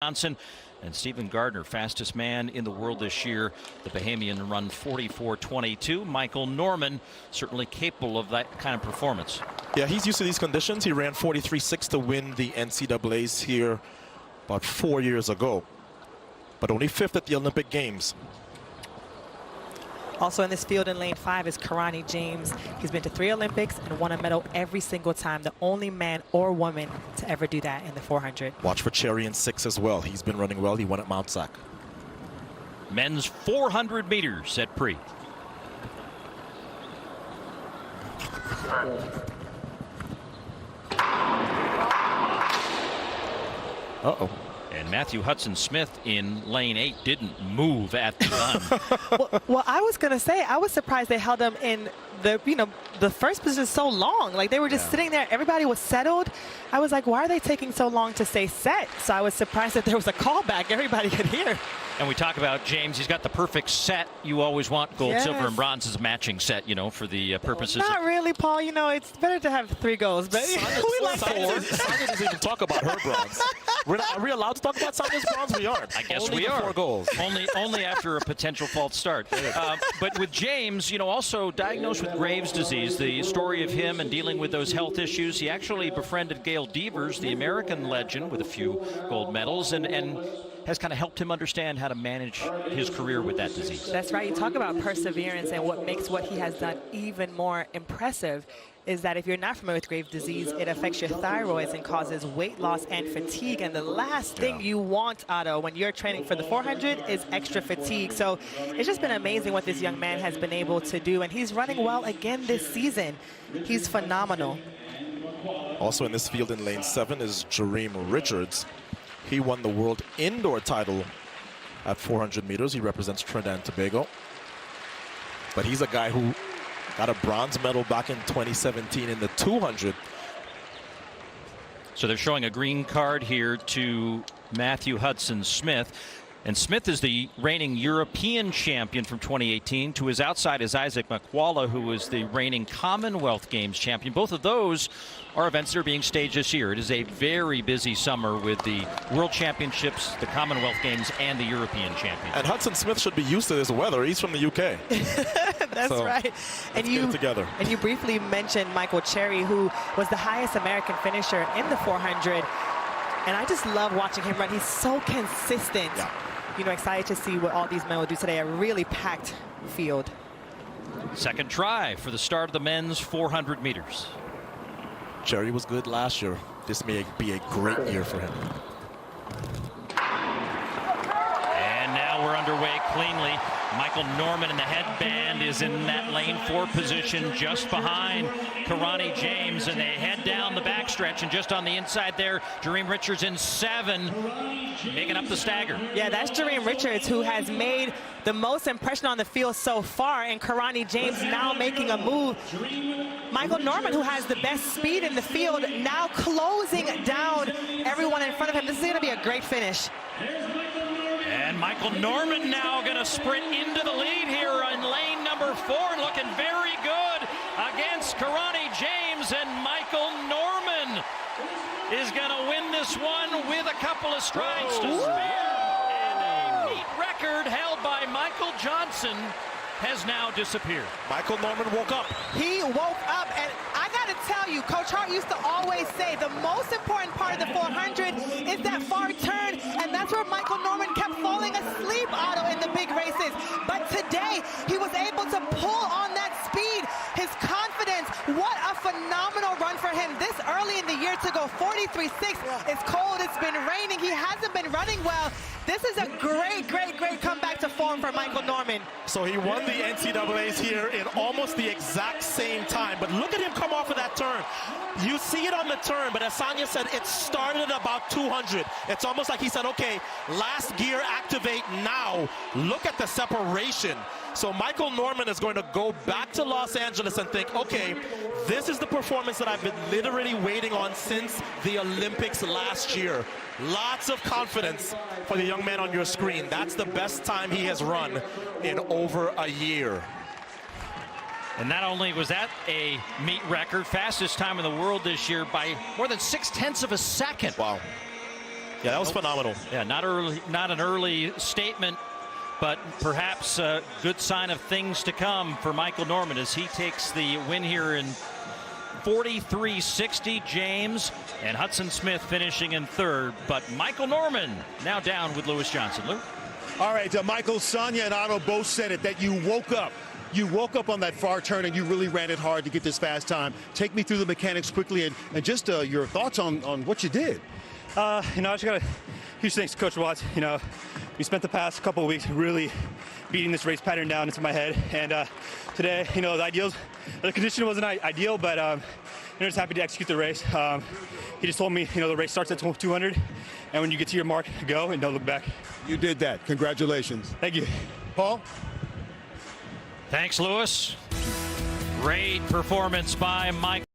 Johnson and Stephen Gardner, fastest man in the world this year. The Bahamian run 44.22. Michael Norman certainly capable of that kind of performance. Yeah, he's used to these conditions. He ran 43.6 to win the NCAAs here about 4 years ago, but only 5th at the Olympic Games. Also in this field in lane 5 is Kirani James. He's been to 3 Olympics and won a medal every single time. The only man or woman to ever do that in the 400. Watch for Cherry in 6 as well. He's been running well. He won at Mount Sac. Men's 400 meters at Pre. Uh-oh. And Matthew HUDSON-SMITH in lane 8 didn't move at the gun. well, I was going to say, I was surprised they held him in the, the first position so long. Like they were just sitting there. Everybody was settled. I was like, why are they taking so long to say set? So I was surprised that there was a callback everybody could hear. And we talk about James. He's got the perfect set. You always want gold, silver, and bronze as a matching set, for the purposes. Not really, Paul. It's better to have 3 golds, but we like 4. Sonia doesn't even talk about her bronze. Are we allowed to talk about Sonia's bronze? We aren't. I guess only we are. 4 goals. Only after a potential false start. But with James, also diagnosed with Graves' disease, the story of him and dealing with those health issues. He actually befriended Gail Devers, the American legend, with a few gold medals, and has kind of helped him understand how to manage his career with that disease. That's right. You talk about perseverance, and what makes what he has done even more impressive is that if you're not familiar with Graves' disease, it affects your thyroids and causes weight loss and fatigue. And the last thing you want, Otto, when you're training for the 400 is extra fatigue. So it's just been amazing what this young man has been able to do. And he's running well again this season. He's phenomenal. Also in this field in lane 7 is Jereem Richards. He won the world indoor title at 400 meters. He represents Trinidad and Tobago. But he's a guy who got a bronze medal back in 2017 in the 200. So they're showing a green card here to Matthew HUDSON-SMITH. And Smith is the reigning European champion from 2018. To his outside is Isaac MAKWALA, who is the reigning Commonwealth Games champion. Both of those are events that are being staged this year. It is a very busy summer with the World Championships, the Commonwealth Games, and the European Championships. And HUDSON-SMITH should be used to this weather. He's from the UK. That's right. And you briefly mentioned Michael Cherry, who was the highest American finisher in the 400. And I just love watching him run. He's so consistent. Yeah. Excited to see what all these men will do today. A really packed field. Second try for the start of the men's 400 meters. Jerry was good last year. This may be a great year for him. And now we're underway cleanly. Michael Norman in the headband is in that lane 4 position just behind Kirani James, and they head down the backstretch, and just on the inside there, Jereem Richards in 7, making up the stagger. Yeah, that's Jereem Richards, who has made the most impression on the field so far, and Kirani James now making a move. Michael Norman, who has the best speed in the field, now closing down everyone in front of him. This is going to be a great finish. And Michael Norman now going to sprint into the lead here in lane number 4, looking very good against Kirani James, and Michael Norman is going to win this one with a couple of strides to spare. And a meet record held by Michael Johnson has now disappeared. Michael Norman woke up. He woke up, and I got to tell you, Coach Hart used to always say the most important part of the 400 is that far turn, and that's where Michael Norman kept falling asleep, Otto, in the big races. But today, he was able to pull on that speed, his confidence. What a phenomenal run for him this early in the year to go 43.6. It's cold, it's been raining, he hasn't been running well. This is a great comeback to form for Michael Norman. So he won the NCAAs here in almost the exact same time. But look at him come off of that turn. You see it on the turn, but as Sonia said, it started about 200. It's almost like he said, okay, last gear activate now. Look at the separation. So Michael Norman is going to go back to Los Angeles and think, okay, this is the performance that I've been literally waiting on since the Olympics last year. Lots of confidence for the young man on your screen. That's the best time he has run in over a year. And not only was that a meet record, fastest time in the world this year by more than 0.6 of a second. Wow. Yeah, that was phenomenal. Yeah, not an early statement, but perhaps a good sign of things to come for Michael Norman as he takes the win here in 43-60. James and Hudson-Smith finishing in third, but Michael Norman now down with Lewis Johnson. Lou? All right, Michael, Sonia and Otto both said it, that you woke up. You woke up on that far turn and you really ran it hard to get this fast time. Take me through the mechanics quickly and just your thoughts on what you did. I just got a huge thanks to Coach Watts. We spent the past couple of weeks really beating this race pattern down into my head. And today, the condition wasn't ideal, but just happy to execute the race. He just told me, the race starts at 200, and when you get to your mark, go and don't look back. You did that. Congratulations. Thank you. Paul? Thanks, Lewis. Great performance by Mike.